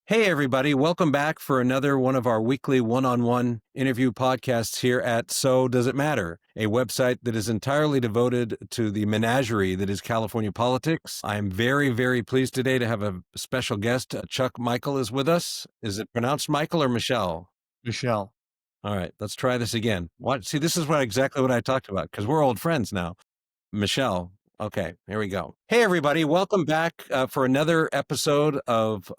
Hey, everybody. Welcome back for another one of our weekly one-on-one interview podcasts here at So Does It Matter, a website that is entirely devoted to the menagerie that is California politics. I'm very, very pleased today to have a special guest. Chuck Michel is with us. Is it pronounced Michael or Michelle? Michelle. All right, let's try this again. See, this is exactly what I talked about because we're old friends now. Michelle. Okay, here we go. Hey, everybody. Welcome back for another episode of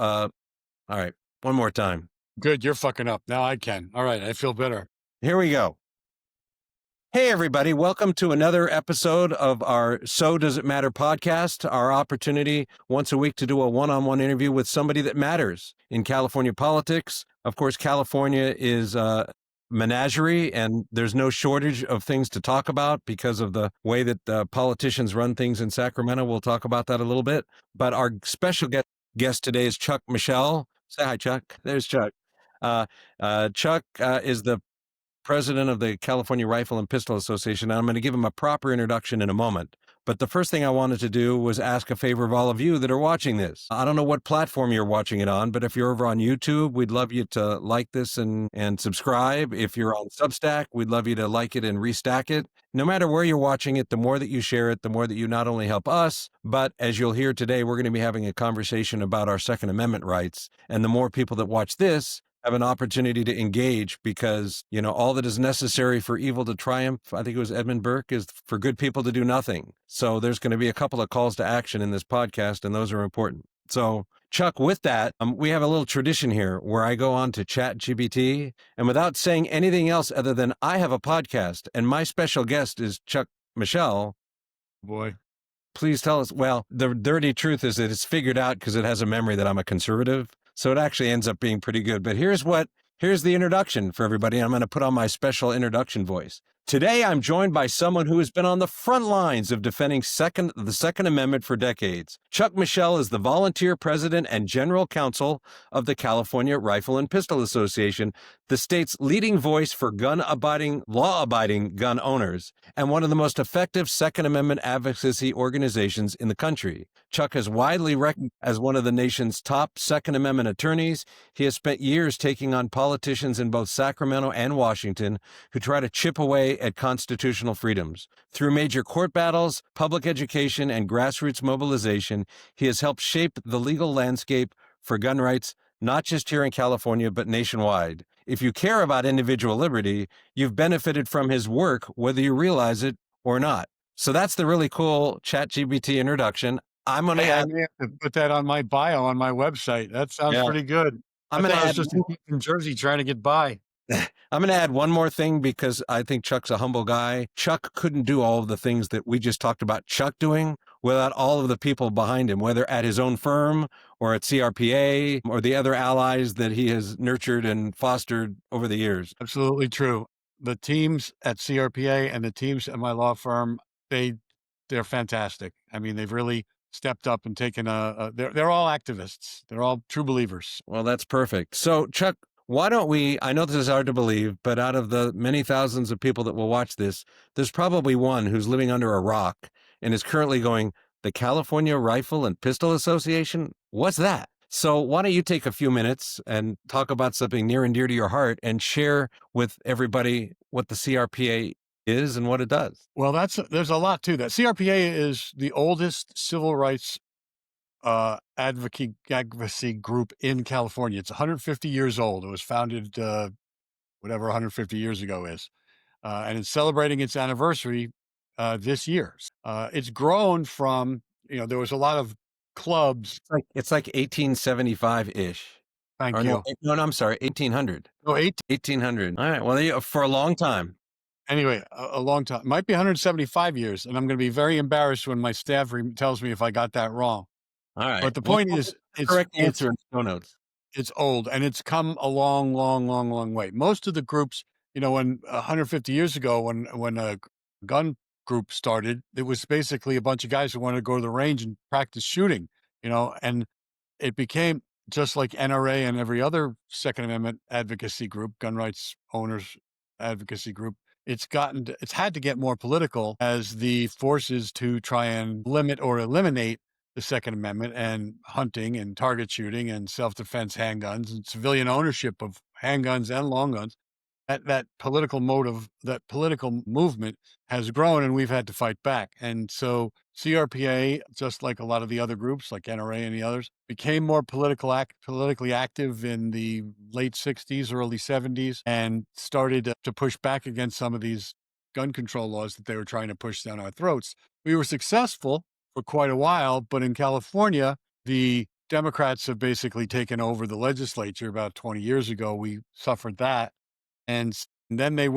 all right, one more time. Good, you're fucking up. Now I can. All right, I feel better. Here we go. Hey, everybody. Welcome to another episode of our So Does It Matter podcast, our opportunity once a week to do a one-on-one interview with somebody that matters in California politics. Of course, California is a menagerie, and there's no shortage of things to talk about because of the way that politicians run things in Sacramento. We'll talk about that a little bit. But our special guest today is Chuck Michel. Say hi, Chuck. There's Chuck. Chuck is the president of the California Rifle and Pistol Association. I'm going to give him a proper introduction in a moment. But the first thing I wanted to do was ask a favor of all of you that are watching this. I don't know what platform you're watching it on, but if you're over on YouTube, we'd love you to like this and subscribe. If you're on Substack, we'd love you to like it and restack it. No matter where you're watching it, the more that you share it, the more that you not only help us, but as you'll hear today, we're going to be having a conversation about our Second Amendment rights. And the more people that watch this have an opportunity to engage because, all that is necessary for evil to triumph, I think it was Edmund Burke, is for good people to do nothing. So there's going to be a couple of calls to action in this podcast, and those are important. So Chuck, with that, we have a little tradition here where I go on to ChatGPT, and without saying anything else other than I have a podcast, and my special guest is Chuck Michel. Boy. Please tell us. Well, the dirty truth is that it's figured out because it has a memory that I'm a conservative. So it actually ends up being pretty good. But here's the introduction for everybody. I'm going to put on my special introduction voice. Today, I'm joined by someone who has been on the front lines of defending the Second Amendment for decades. Chuck Michel is the volunteer president and general counsel of the California Rifle and Pistol Association, the state's leading voice for law-abiding gun owners, and one of the most effective Second Amendment advocacy organizations in the country. Chuck is widely recognized as one of the nation's top Second Amendment attorneys. He has spent years taking on politicians in both Sacramento and Washington who try to chip away at constitutional freedoms. Through major court battles, public education, and grassroots mobilization, he has helped shape the legal landscape for gun rights, not just here in California, but nationwide. If you care about individual liberty, you've benefited from his work, whether you realize it or not. So that's the really cool ChatGPT introduction. I'm going to I may have to put that on my bio on my website. That sounds pretty good. I'm going to I was add just in Jersey trying to get by. I'm going to add one more thing because I think Chuck's a humble guy. Chuck couldn't do all of the things that we just talked about Chuck doing without all of the people behind him, whether at his own firm or at CRPA or the other allies that he has nurtured and fostered over the years. Absolutely true. The teams at CRPA and the teams at my law firm, they're fantastic. I mean, they've really stepped up and taken they're all activists. They're all true believers. Well, that's perfect. So Chuck, why don't I know this is hard to believe, but out of the many thousands of people that will watch this, there's probably one who's living under a rock and is currently going, the California Rifle and Pistol Association? What's that? So why don't you take a few minutes and talk about something near and dear to your heart and share with everybody what the CRPA is and what it does? Well, there's a lot to that. CRPA is the oldest civil rights advocacy group in California. It's 150 years old. It was founded, whatever 150 years ago is, and it's celebrating its anniversary this year. It's grown from, there was a lot of clubs. It's like 1875-ish. Thank you. No, I'm sorry, 1800. No, 1800. All right. Well, for a long time. Anyway, a long time. Might be 175 years, and I'm going to be very embarrassed when my staff tells me if I got that wrong. All right. But the point is, it's correct answer in show notes. It's old, and it's come a long, long, long, long way. Most of the groups, when 150 years ago, when a gun group started, it was basically a bunch of guys who wanted to go to the range and practice shooting, and it became just like NRA and every other Second Amendment advocacy group, gun rights owners advocacy group. It's had to get more political as the forces to try and limit or eliminate the Second Amendment and hunting and target shooting and self-defense handguns and civilian ownership of handguns and long guns, that political motive, that political movement has grown, and we've had to fight back. And so CRPA, just like a lot of the other groups like NRA and the others, became more politically active in the late 60s, early 70s, and started to push back against some of these gun control laws that they were trying to push down our throats. We were successful for quite a while, but in California, the Democrats have basically taken over the legislature about 20 years ago. We suffered that, and then they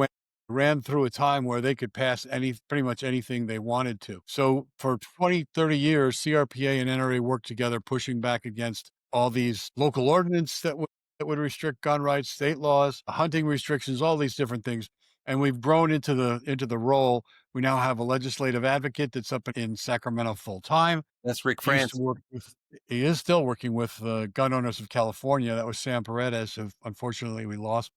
ran through a time where they could pass pretty much anything they wanted to. So for 20, 30 years, CRPA and NRA worked together, pushing back against all these local ordinance that would restrict gun rights, state laws, hunting restrictions, all these different things. And we've grown into the role. We now have a legislative advocate that's up in Sacramento full time. That's Rick He used to France. work with, he is still working with the gun owners of California. That was Sam Paredes, who unfortunately we lost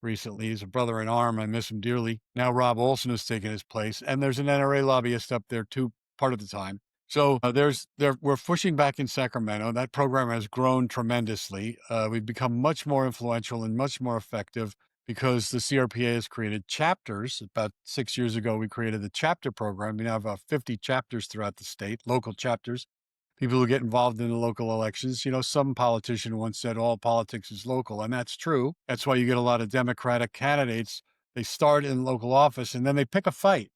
recently. He's a brother in arm. I miss him dearly. Now Rob Olson has taken his place, and there's an NRA lobbyist up there too, part of the time. So we're pushing back in Sacramento. That program has grown tremendously. We've become much more influential and much more effective because the CRPA has created chapters. About 6 years ago, we created the chapter program. We now have 50 chapters throughout the state, local chapters, people who get involved in the local elections. Some politician once said all politics is local, and that's true. That's why you get a lot of Democratic candidates. They start in local office and then they pick a fight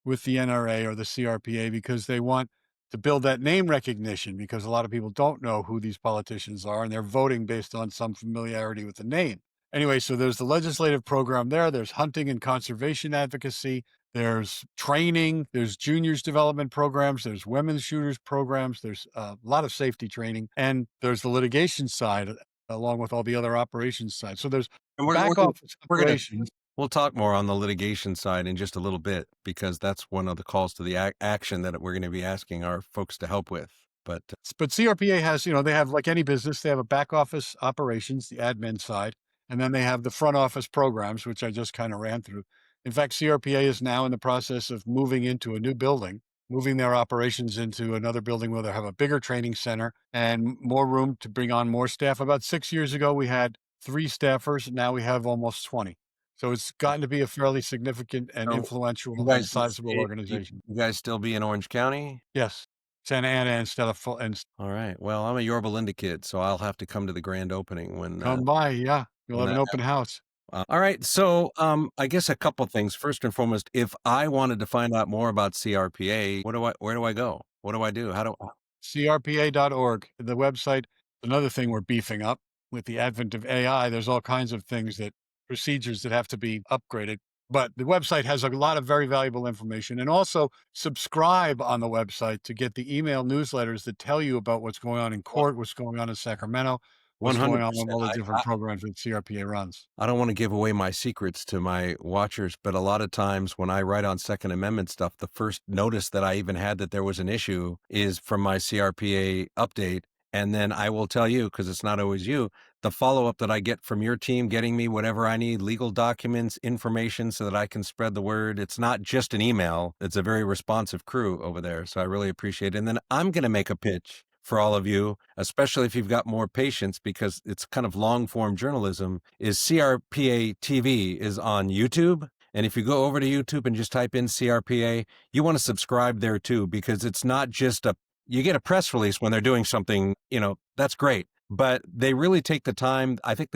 with the NRA or the CRPA because they want to build that name recognition, because a lot of people don't know who these politicians are and they're voting based on some familiarity with the name. Anyway, so there's the legislative program there. There's hunting and conservation advocacy. There's training. There's juniors development programs. There's women's shooters programs. There's a lot of safety training. And there's the litigation side along with all the other operations side. So there's And back office we're gonna operations. we'll talk more on the litigation side in just a little bit because that's one of the calls to the action that we're going to be asking our folks to help with. But But CRPA has, they have, like any business, they have a back office operations, the admin side, and then they have the front office programs, which I just kind of ran through. In fact, CRPA is now in the process of moving into a new building, moving their operations into another building where they have a bigger training center and more room to bring on more staff. About 6 years ago, we had 3 staffers. Now we have almost 20. So it's gotten to be a fairly significant and so you influential and guys, sizable organization. you guys still be in Orange County? Yes. Santa Ana instead of full, and All right. Well, I'm a Yorba Linda kid, so I'll have to come to the grand opening come by, yeah. You'll when have an that open house. all right. So, I guess a couple things. First and foremost, if I wanted to find out more about CRPA, where do I go? What do I do? How do CRPA.org, the website. Another thing we're beefing up with the advent of AI. There's all kinds of things procedures that have to be upgraded. But the website has a lot of very valuable information. And also subscribe on the website to get the email newsletters that tell you about what's going on in court, what's going on in Sacramento, what's going on with 100%. all the different programs that CRPA runs. I don't want to give away my secrets to my watchers, but a lot of times when I write on Second Amendment stuff, the first notice that I even had that there was an issue is from my CRPA update. And then I will tell you, because it's not always you, the follow up that I get from your team getting me whatever I need, legal documents, information so that I can spread the word. It's not just an email, it's a very responsive crew over there. So I really appreciate it. And then I'm going to make a pitch for all of you, especially if you've got more patience, because it's kind of long form journalism, is CRPA TV is on YouTube. And if you go over to YouTube and just type in CRPA, you want to subscribe there too, because it's not just you get a press release when they're doing something, that's great. But they really take the time. I think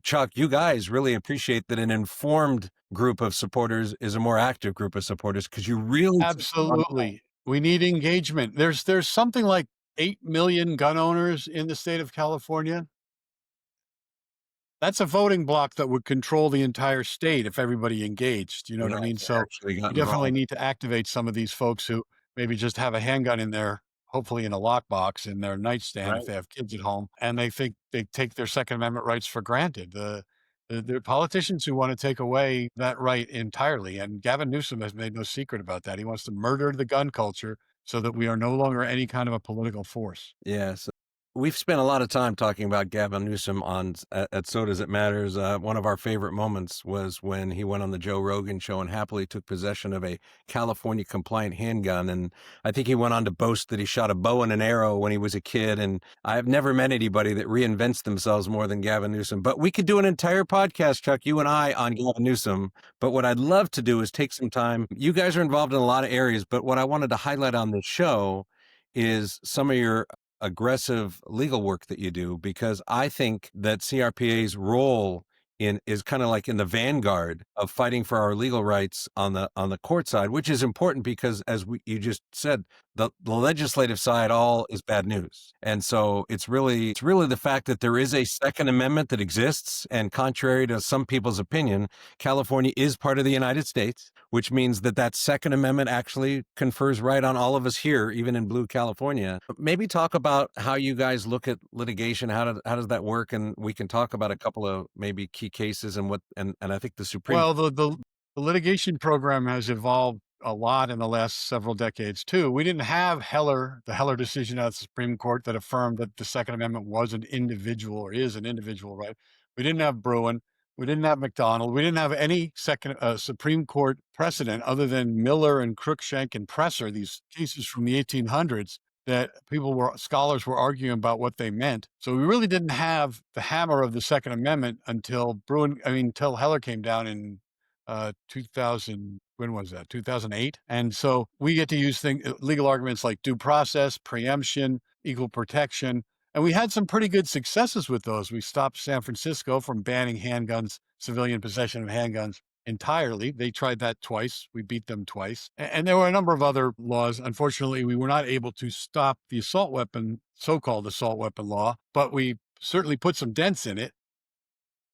Chuck, you guys really appreciate that an informed group of supporters is a more active group of supporters because you really take it on. Absolutely. We need engagement. There's something like 8 million gun owners in the state of California. That's a voting block that would control the entire state if everybody engaged. You know what I mean? So Actually got we definitely involved. need to activate some of these folks who maybe just have a handgun in their, hopefully in a lockbox in their nightstand if Right. they have kids at home, and they think they take their Second Amendment rights for granted. The politicians who want to take away that right entirely, and Gavin Newsom has made no secret about that. He wants to murder the gun culture so that we are no longer any kind of a political force. Yes. We've spent a lot of time talking about Gavin Newsom at So Does It Matters. One of our favorite moments was when he went on the Joe Rogan show and happily took possession of a California compliant handgun. And I think he went on to boast that he shot a bow and an arrow when he was a kid. And I've never met anybody that reinvents themselves more than Gavin Newsom. But we could do an entire podcast, Chuck, you and I, on Gavin Newsom. But what I'd love to do is take some time. You guys are involved in a lot of areas, but what I wanted to highlight on this show is some of your aggressive legal work that you do, because I think that CRPA's role in is kind of like in the vanguard of fighting for our legal rights on the court side, which is important because you just said, the legislative side all is bad news. And so it's really the fact that there is a Second Amendment that exists, and contrary to some people's opinion, California is part of the United States, which means that Second Amendment actually confers right on all of us here, even in blue California. Maybe talk about how you guys look at litigation. How does that work? And we can talk about a couple of maybe key cases and I think the Supreme. Well, the litigation program has evolved a lot in the last several decades too. We didn't have the Heller decision out of the Supreme Court that affirmed that the Second Amendment was an individual or is an individual right. We didn't have Bruin. We didn't have McDonald. We didn't have any Supreme Court precedent other than Miller and Cruikshank and Presser, these cases from the 1800s that scholars were arguing about what they meant. So we really didn't have the hammer of the Second Amendment until until Heller came down in 2000. When was that? 2008. And so we get to use legal arguments like due process, preemption, equal protection. And we had some pretty good successes with those. We stopped San Francisco from banning handguns, civilian possession of handguns entirely. They tried that twice. We beat them twice. And there were a number of other laws. Unfortunately, we were not able to stop the so-called assault weapon law, but we certainly put some dents in it.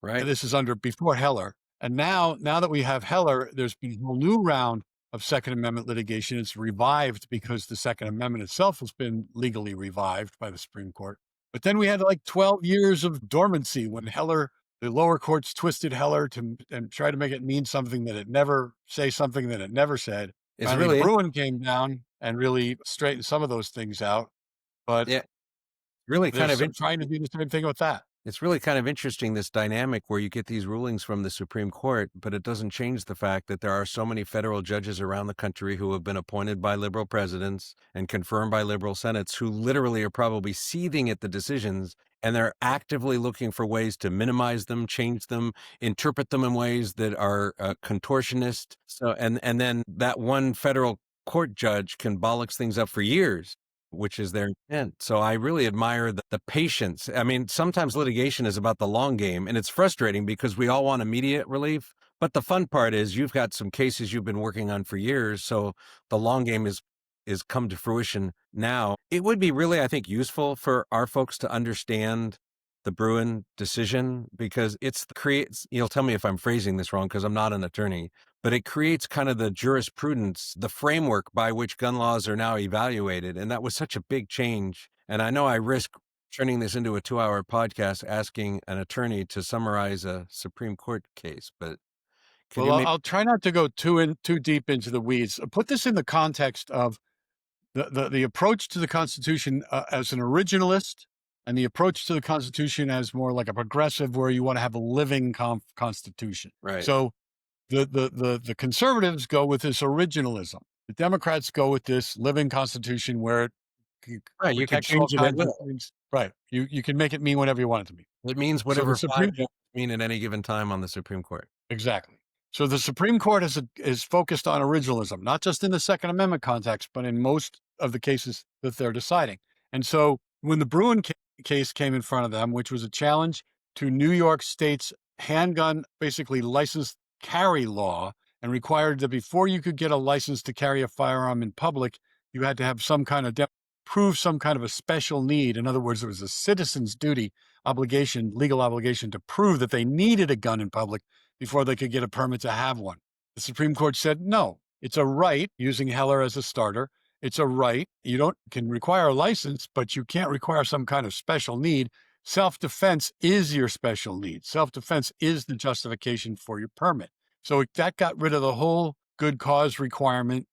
Right. This is before Heller. And now that we have Heller, there's been a whole new round of Second Amendment litigation. It's revived because the Second Amendment itself has been legally revived by the Supreme Court. But then we had like 12 years of dormancy when the lower courts twisted Heller and tried to make it mean something that it never said. Finally, Bruin came down and really straightened some of those things out. But yeah, really kind of trying to do the same thing with that. It's really kind of interesting, this dynamic where you get these rulings from the Supreme Court, but it doesn't change the fact that there are so many federal judges around the country who have been appointed by liberal presidents and confirmed by liberal senates who literally are probably seething at the decisions, and they're actively looking for ways to minimize them, change them, interpret them in ways that are contortionist. So, and then that one federal court judge can bollocks things up for years, which is their intent. So I really admire the patience. I mean, sometimes litigation is about the long game, and it's frustrating because we all want immediate relief. But the fun part is you've got some cases you've been working on for years, so the long game is come to fruition now. It would be really, I think, useful for our folks to understand the Bruin decision, because you'll tell me if I'm phrasing this wrong because I'm not an attorney, but it creates kind of the jurisprudence, the framework by which gun laws are now evaluated. And that was such a big change. And I know I risk turning this into a 2-hour podcast asking an attorney to summarize a Supreme Court case, but I'll try not to go too deep into the weeds. Put this in the context of the approach to the Constitution as an originalist, and the approach to the Constitution as more like a progressive, where you want to have a living Constitution. Right. So the conservatives go with this originalism. The Democrats go with this living Constitution where you can change it at will. Right. You can make it mean whatever you want it to mean. It means whatever Supreme Court mean at any given time on the Supreme Court. Exactly. So the Supreme Court is focused on originalism, not just in the Second Amendment context, but in most of the cases that they're deciding. And so when the Bruin case came in front of them, which was a challenge to New York State's handgun, basically licensed carry law, and required that before you could get a license to carry a firearm in public, you had to have prove some kind of a special need. In other words, it was a citizen's duty, legal obligation to prove that they needed a gun in public before they could get a permit to have one. The Supreme Court said, no, it's a right, using Heller as a starter. It's a right. You can require a license, but you can't require some kind of special need. Self-defense is your special need. Self-defense is the justification for your permit. So that got rid of the whole good cause requirement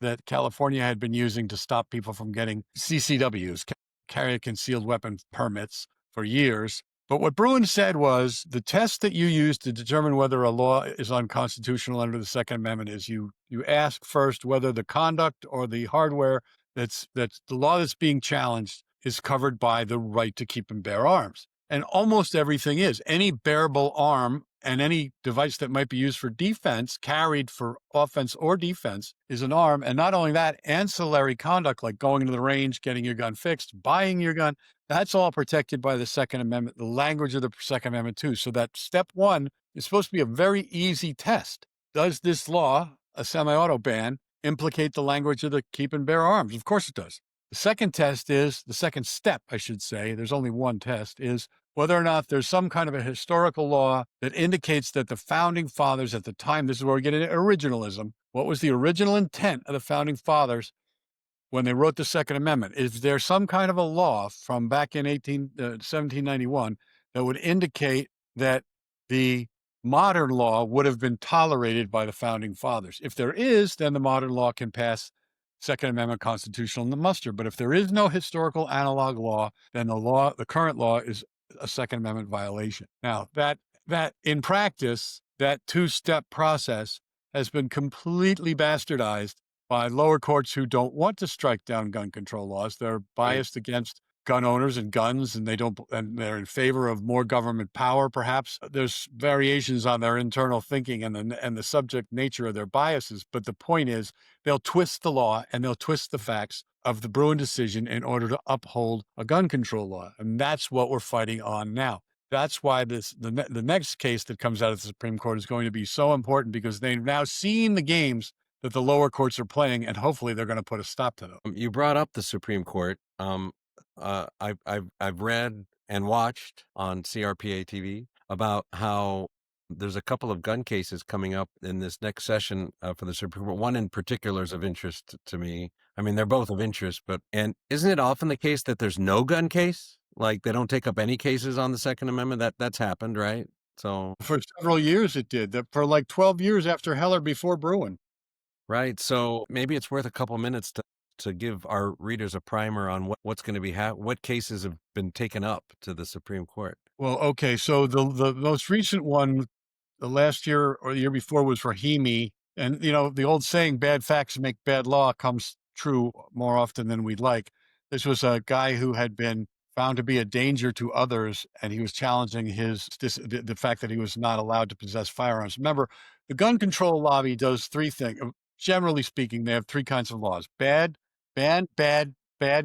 that California had been using to stop people from getting CCWs, carry a concealed weapon permits for years. But what Bruin said was the test that you use to determine whether a law is unconstitutional under the Second Amendment is you ask first whether the conduct or the hardware that's the law that's being challenged is covered by the right to keep and bear arms. And almost everything is. Any bearable arm and any device that might be used for defense, carried for offense or defense, is an arm. And not only that, ancillary conduct like going to the range, getting your gun fixed, buying your gun, that's all protected by the Second Amendment, the language of the Second Amendment too. So that step one is supposed to be a very easy test. Does this law, a semi-auto ban, implicate the language of the keep and bear arms? Of course it does. The second test is, the second step, I should say, there's only one test, is whether or not there's some kind of a historical law that indicates that the founding fathers at the time, this is where we get into originalism, what was the original intent of the founding fathers when they wrote the Second Amendment? Is there some kind of a law from back in 1791 that would indicate that the modern law would have been tolerated by the founding fathers? If there is, then the modern law can pass Second Amendment constitutional muster. But if there is no historical analog law, then the current law is a Second Amendment violation. Now, that in practice, that two-step process has been completely bastardized by lower courts who don't want to strike down gun control laws. They're biased against gun owners and guns, and they're in favor of more government power, perhaps. There's variations on their internal thinking and the subject nature of their biases. But the point is, they'll twist the law and they'll twist the facts of the Bruin decision in order to uphold a gun control law. And that's what we're fighting on now. That's why the next case that comes out of the Supreme Court is going to be so important, because they've now seen the games that the lower courts are playing, and hopefully they're going to put a stop to them. You brought up the Supreme Court. I've read and watched on CRPA TV about how there's a couple of gun cases coming up in this next session for the Supreme Court. One in particular is of interest to me. I mean, they're both of interest, and isn't it often the case that there's no gun case? Like they don't take up any cases on the Second Amendment? That's happened, right? So for several years it did. For like 12 years after Heller, before Bruin. Right. So maybe it's worth a couple minutes to give our readers a primer on what's going to be what cases have been taken up to the Supreme Court. Well, okay. So the most recent one, the last year or the year before, was Rahimi. And, the old saying, bad facts make bad law, comes true more often than we'd like. This was a guy who had been found to be a danger to others, and he was challenging the fact that he was not allowed to possess firearms. Remember, the gun control lobby does three things. Generally speaking, they have three kinds of laws: ban bad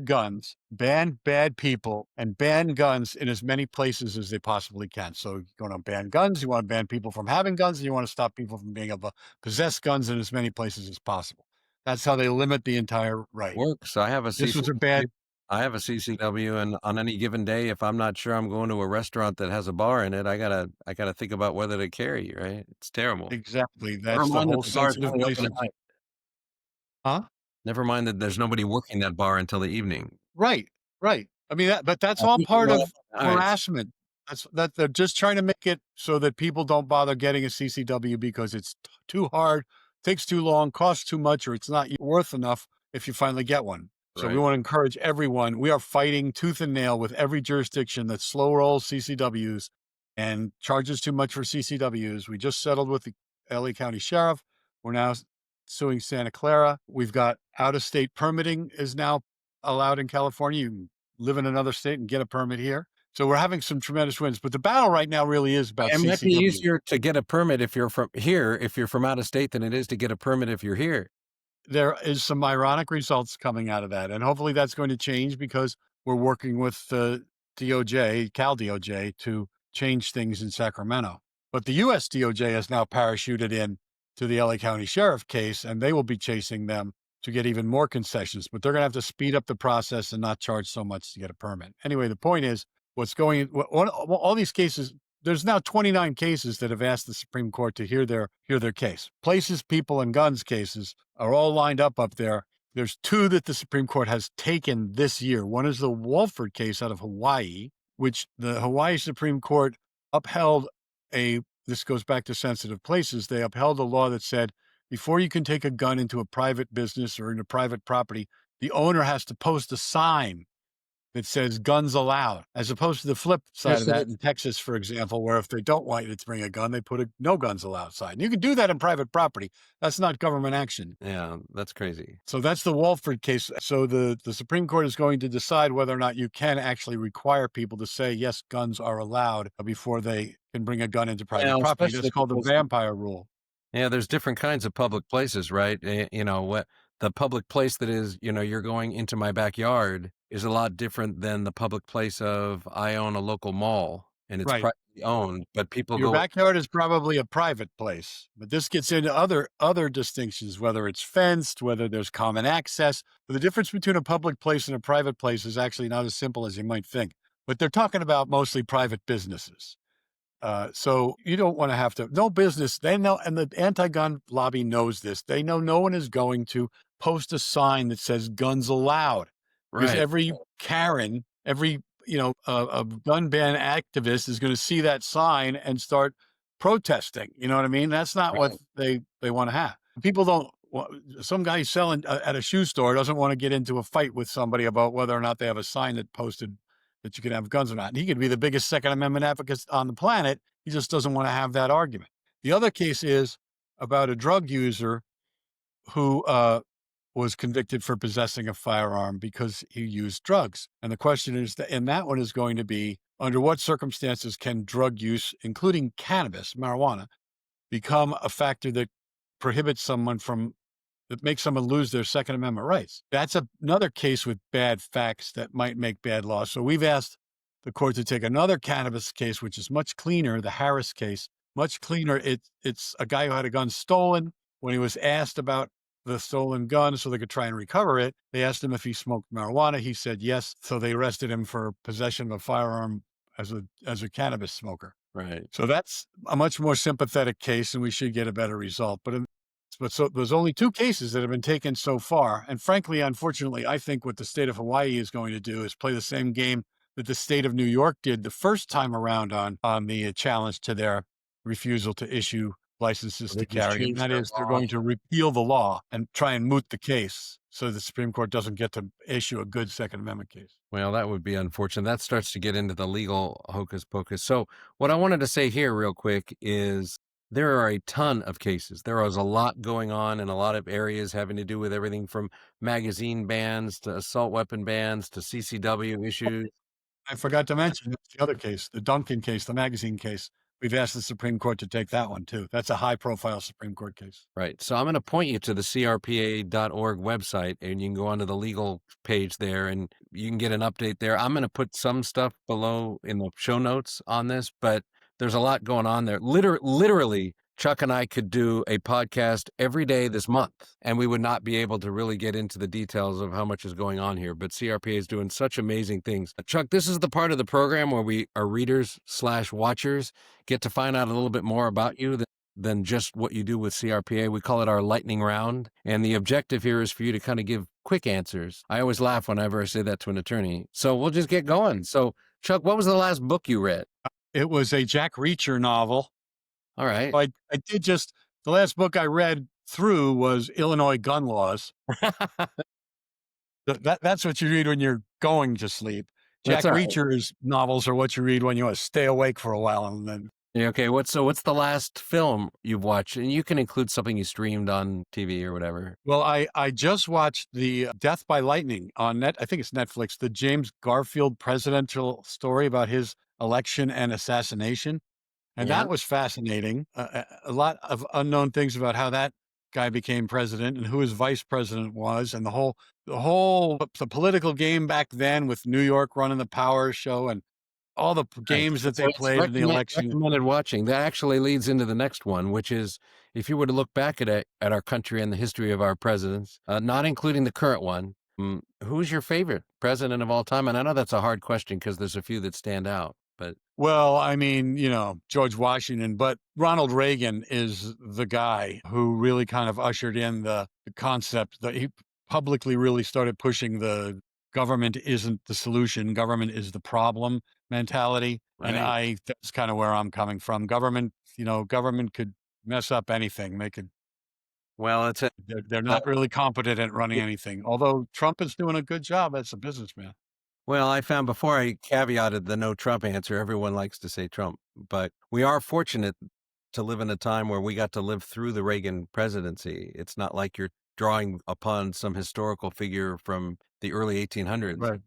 guns, ban bad people, and ban guns in as many places as they possibly can. So you want to ban guns, you want to ban people from having guns, and you want to stop people from being able to possess guns in as many places as possible. That's how they limit the entire right. Works. I have a CCW, and on any given day, if I'm not sure I'm going to a restaurant that has a bar in it, I gotta think about whether to carry. Right? It's terrible. Exactly. That's the whole sensitive basis. Huh? Never mind that there's nobody working that bar until the evening. Right. I mean, that's all part of harassment. That they're just trying to make it so that people don't bother getting a CCW because it's too hard, takes too long, costs too much, or it's not worth enough if you finally get one. So we want to encourage everyone. We are fighting tooth and nail with every jurisdiction that slow rolls CCWs and charges too much for CCWs. We just settled with the LA County Sheriff. We're now suing Santa Clara. We've got out-of-state permitting is now allowed in California. You can live in another state and get a permit here. So we're having some tremendous wins. But the battle right now really is about CCW. It might be easier to get a permit if you're from here, if you're from out of state, than it is to get a permit if you're here. There is some ironic results coming out of that. And hopefully that's going to change, because we're working with the DOJ, Cal DOJ, to change things in Sacramento. But the US DOJ has now parachuted in to the LA County Sheriff case, and they will be chasing them to get even more concessions. But they're going to have to speed up the process and not charge so much to get a permit. Anyway, the point is, all these cases, there's now 29 cases that have asked the Supreme Court to hear their case. Places, people, and guns cases are all lined up there. There's two that the Supreme Court has taken this year. One is the Walford case out of Hawaii, which the Hawaii Supreme Court upheld this goes back to sensitive places. They upheld a law that said, before you can take a gun into a private business or into private property, the owner has to post a sign that says guns allowed, as opposed to the flip side Yes, of it that is. in Texas, for example, where if they don't want you to bring a gun, they put a no guns allowed sign. You can do that in private property. That's not government action. Yeah, that's crazy. So that's the Walford case. So the Supreme Court is going to decide whether or not you can actually require people to say, yes, guns are allowed before they can bring a gun into private Yeah, property. That's especially called the because vampire rule. yeah, there's different kinds of public places, right? You know, what the public place that is, you're going into my backyard is a lot different than the public place of I own a local mall and it's Right. privately owned, but people Your go, backyard is probably a private place, but this gets into other distinctions, whether it's fenced, whether there's common access. But the difference between a public place and a private place is actually not as simple as you might think. But they're talking about mostly private businesses. So you don't want to have to, no business, they know, and the anti gun lobby knows this. They know no one is going to post a sign that says guns allowed because right, every Karen, every, a gun ban activist is going to see that sign and start protesting. You know what I mean? That's not what right, they want to have. People don't, some guy selling at a shoe store doesn't want to get into a fight with somebody about whether or not they have a sign that posted that you can have guns or not. And he could be the biggest Second Amendment advocate on the planet. He just doesn't want to have that argument. The other case is about a drug user who was convicted for possessing a firearm because he used drugs. And the question is, and that one is going to be under what circumstances can drug use, including cannabis, marijuana, become a factor that prohibits someone from that makes someone lose their Second Amendment rights. That's another case with bad facts that might make bad law. So we've asked the court to take another cannabis case, which is much cleaner, the Harris case, much cleaner. It's a guy who had a gun stolen. When he was asked about the stolen gun so they could try and recover it, they asked him if he smoked marijuana. He said yes. So they arrested him for possession of a firearm as a cannabis smoker. right. So that's a much more sympathetic case, and we should get a better result. But so there's only two cases that have been taken so far. And frankly, unfortunately, I think what the state of Hawaii is going to do is play the same game that the state of New York did the first time around on the challenge to their refusal to issue licenses They to just carry. And changed that their is they're law. going to repeal the law and try and moot the case so the Supreme Court doesn't get to issue a good Second Amendment case. Well, that would be unfortunate. That starts to get into the legal hocus pocus. So, what I wanted to say here, real quick, is there are a ton of cases. There is a lot going on in a lot of areas having to do with everything from magazine bans to assault weapon bans to CCW issues. I forgot to mention that's the other case, the Duncan case, the magazine case. We've asked the Supreme Court to take that one too. That's a high profile Supreme Court case. Right. So I'm going to point you to the crpa.org website and you can go onto the legal page there and you can get an update there. I'm going to put some stuff below in the show notes on this, but there's a lot going on there. Literally, Chuck and I could do a podcast every day this month and we would not be able to really get into the details of how much is going on here. But CRPA is doing such amazing things. Chuck, this is the part of the program where we, our readers/watchers, get to find out a little bit more about you than just what you do with CRPA. We call it our lightning round. And the objective here is for you to kind of give quick answers. I always laugh whenever I say that to an attorney. So we'll just get going. So, Chuck, what was the last book you read? It was a Jack Reacher novel. All right. I did just, the last book I read through was Illinois Gun Laws. That's what you read when you're going to sleep. Jack That's all right. Reacher's novels are what you read when you want to stay awake for a while. And then, Yeah, okay. What's the last film you've watched? And you can include something you streamed on TV or whatever. well, I just watched the Death by Lightning on I think it's Netflix, the James Garfield presidential story about his election and assassination. And Yeah. that was fascinating. A lot of unknown things about how that guy became president and who his vice president was, and the political game back then with New York running the power show and all the Right. games that So they it's played in the election. recommended watching. That actually leads into the next one, which is if you were to look back at our country and the history of our presidents, not including the current one, who's your favorite president of all time? And I know that's a hard question because there's a few that stand out, but Well, I mean, George Washington, but Ronald Reagan is the guy who really kind of ushered in the concept that he publicly really started pushing the government isn't the solution, government is the problem mentality. And right. that's kind of where I'm coming from. Government could mess up anything. Well, They're uh, not really competent at running anything. Although Trump is doing a good job as a businessman. Well, I found before I caveated the no Trump answer, everyone likes to say Trump, but we are fortunate to live in a time where we got to live through the Reagan presidency. It's not like you're drawing upon some historical figure from the early 1800s. Right.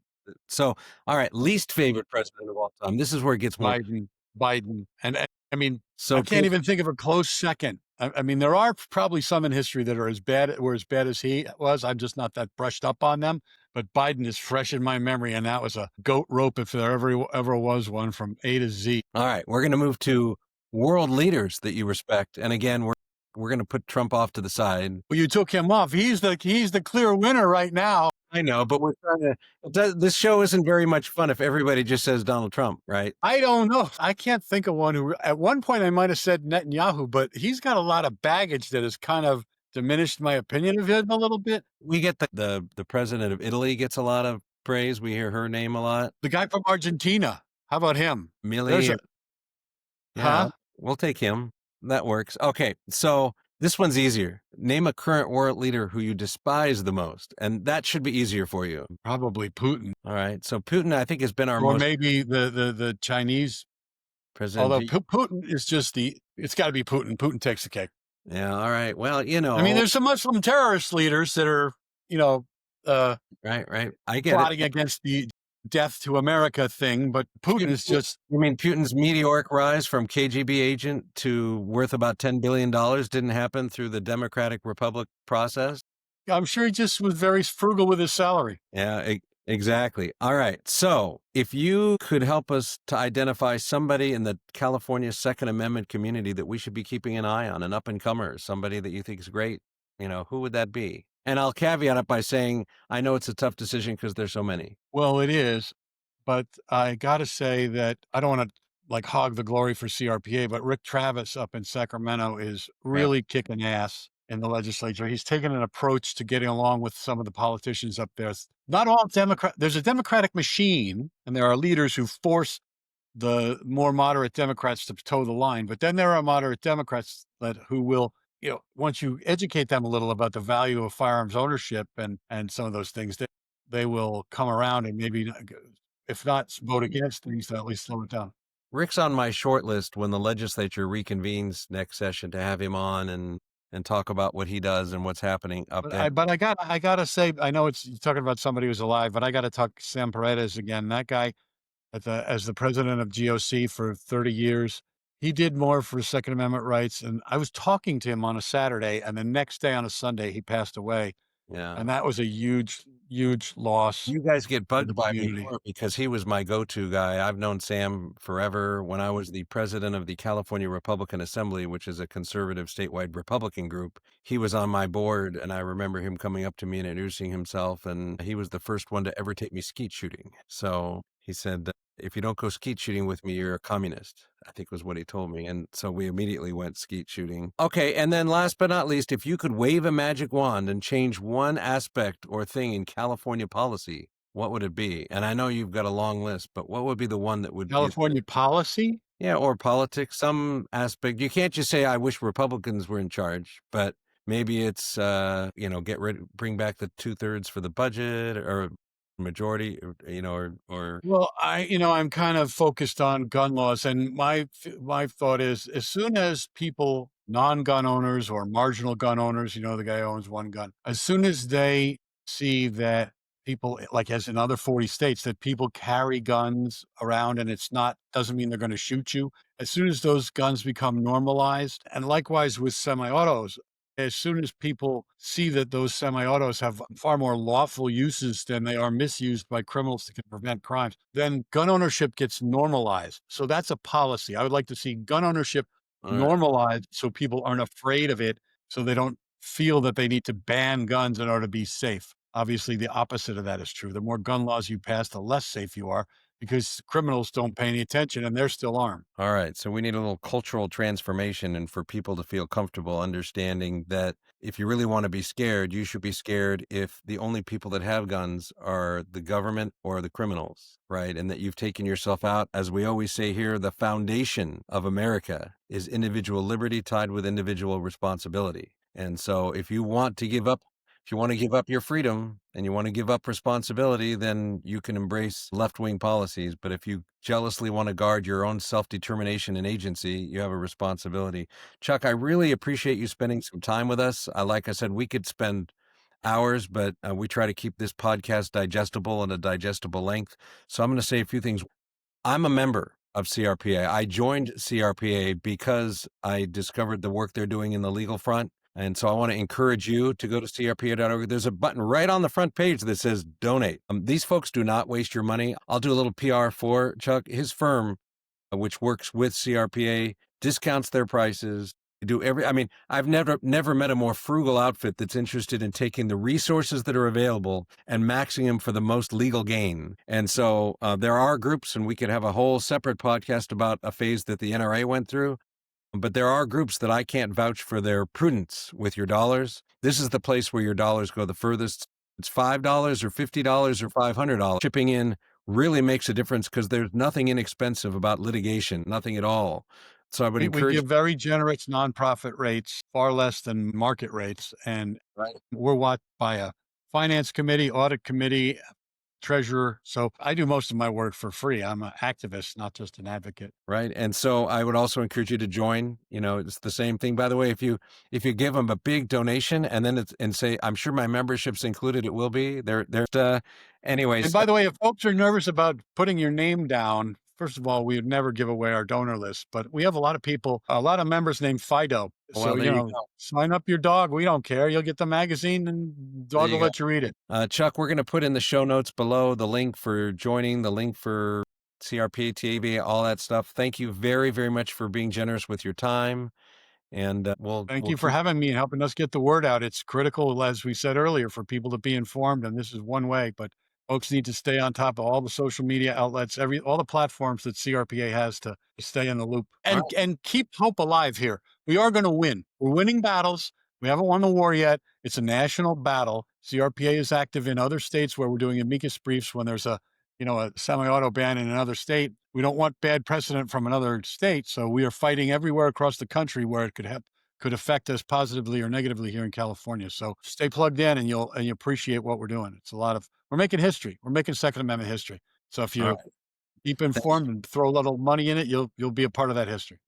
So, all right, least favorite president of all time. This is where it gets more. Biden, Biden, and I mean, I So, can't even think of a close second. I mean, there are probably some in history that are as bad as he was. I'm just not that brushed up on them. But Biden is fresh in my memory, and that was a goat rope if there ever was one from A to Z. all right, we're going to move to world leaders that you respect, and again, we're going to put Trump off to the side. Well, you took him off. He's the clear winner right now. I know, but we're trying to. This show isn't very much fun if everybody just says Donald Trump, right? I don't know. I can't think of one who, at one point, I might have said Netanyahu, but he's got a lot of baggage that has kind of diminished my opinion of him a little bit. We get the president of Italy gets a lot of praise. We hear her name a lot. The guy from Argentina. How about him? There's Millie, a, yeah, huh? we'll take him. That works. Okay, so this one's easier. Name a current world leader who you despise the most, and that should be easier for you. Probably Putin, All right, so Putin, I think, has been our or most maybe the Chinese. president. Although Putin is just it's got to be Putin. Putin takes the cake. Yeah, all right. Well, I mean, there's some Muslim terrorist leaders that are, right. I get it. plotting against the death to America thing, but Putin is just. You mean Putin's meteoric rise from KGB agent to worth about $10 billion didn't happen through the Democratic Republic process? I'm sure he just was very frugal with his salary. Yeah, exactly. All right. So if you could help us to identify somebody in the California Second Amendment community that we should be keeping an eye on, an up and comer, somebody that you think is great, who would that be? And I'll caveat it by saying, I know it's a tough decision because there's so many. Well, it is, but I got to say that I don't want to like hog the glory for CRPA, but Rick Travis up in Sacramento is Yeah. really kicking ass in the legislature. He's taken an approach to getting along with some of the politicians up there. Not all Democrat. There's a Democratic machine, and there are leaders who force the more moderate Democrats to toe the line. But then there are moderate Democrats who will, once you educate them a little about the value of firearms ownership and some of those things, they will come around and maybe, if not vote against things, at least slow it down. Rick's on my short list when the legislature reconvenes next session to have him on and talk about what he does and what's happening up there. I gotta say, I know you're talking about somebody who's alive, but I gotta talk Sam Paredes again. That guy as the president of GOC for 30 years, he did more for Second Amendment rights. And I was talking to him on a Saturday, and the next day on a Sunday, he passed away. Yeah. And that was a huge, huge loss. You guys get bugged by me community. more because he was my go-to guy. I've known Sam forever. When I was the president of the California Republican Assembly, which is a conservative statewide Republican group, he was on my board, and I remember him coming up to me and introducing himself, and he was the first one to ever take me skeet shooting. So he said, if you don't go skeet shooting with me, you're a communist, I think was what he told me. And so we immediately went skeet shooting. Okay, and then last but not least, if you could wave a magic wand and change one aspect or thing in California policy, what would it be? And I know you've got a long list, but what would be the one that would California policy? Yeah, or politics, some aspect. You can't just say, I wish Republicans were in charge, but maybe it's, bring back the 2/3 for the budget or majority, or Well, I'm kind of focused on gun laws, and my thought is, as soon as people, non-gun owners or marginal gun owners, the guy who owns one gun, as soon as they see that people, like as in other 40 states, that people carry guns around and doesn't mean they're going to shoot you. As soon as those guns become normalized, and likewise with semi-autos, as soon as people see that those semi-autos have far more lawful uses than they are misused by criminals that can prevent crimes, then gun ownership gets normalized. So that's a policy. I would like to see gun ownership normalized so people aren't afraid of it, so they don't feel that they need to ban guns in order to be safe. Obviously, the opposite of that is true. The more gun laws you pass, the less safe you are, because criminals don't pay any attention and they're still armed. All right. So we need a little cultural transformation and for people to feel comfortable understanding that if you really want to be scared, you should be scared if the only people that have guns are the government or the criminals, right? And that you've taken yourself out. As we always say here, the foundation of America is individual liberty tied with individual responsibility. And so if you want to give up If you want to give up your freedom and you want to give up responsibility, then you can embrace left-wing policies. But if you jealously want to guard your own self-determination and agency, you have a responsibility. Chuck, I really appreciate you spending some time with us. Like I said, we could spend hours, but we try to keep this podcast digestible and a digestible length. So I'm going to say a few things. I'm a member of CRPA. I joined CRPA because I discovered the work they're doing in the legal front. And so I want to encourage you to go to crpa.org. There's a button right on the front page that says donate. These folks do not waste your money. I'll do a little PR for Chuck. His firm, which works with CRPA, discounts their prices. I've never met a more frugal outfit that's interested in taking the resources that are available and maxing them for the most legal gain. And so there are groups, and we could have a whole separate podcast about a phase that the NRA went through. But there are groups that I can't vouch for their prudence with your dollars. This is the place where your dollars go the furthest. It's $5 or $50 or $500. Chipping in really makes a difference because there's nothing inexpensive about litigation, nothing at all. So I would We encourage. give very generous nonprofit rates, far less than market rates, and Right. we're watched by a finance committee, audit committee, treasurer. So I do most of my work for free. I'm an activist, not just an advocate. Right. And so I would also encourage you to join. It's the same thing. By the way, if you give them a big donation and then say, I'm sure my membership's included, it will be. Anyways. And by the way, if folks are nervous about putting your name down, first of all, we would never give away our donor list, but we have a lot of members named Fido. Well, So, there you go. sign up your dog. We don't care. You'll get the magazine and dog will let you read it. Chuck, we're going to put in the show notes below the link for joining, the link for CRP, TAB, all that stuff. Thank you very, very much for being generous with your time. And Thank you for having me and helping us get the word out. It's critical, as we said earlier, for people to be informed, and this is one way, but folks need to stay on top of all the social media outlets, all the platforms that CRPA has to stay in the loop and keep hope alive here. We are going to win. We're winning battles. We haven't won the war yet. It's a national battle. CRPA is active in other states where we're doing amicus briefs when there's a semi-auto ban in another state. We don't want bad precedent from another state, so we are fighting everywhere across the country where it could affect us positively or negatively here in California. So stay plugged in, and you'll appreciate what we're doing. We're making history. We're making Second Amendment history. So if you keep informed and throw a little money in it, you'll be a part of that history.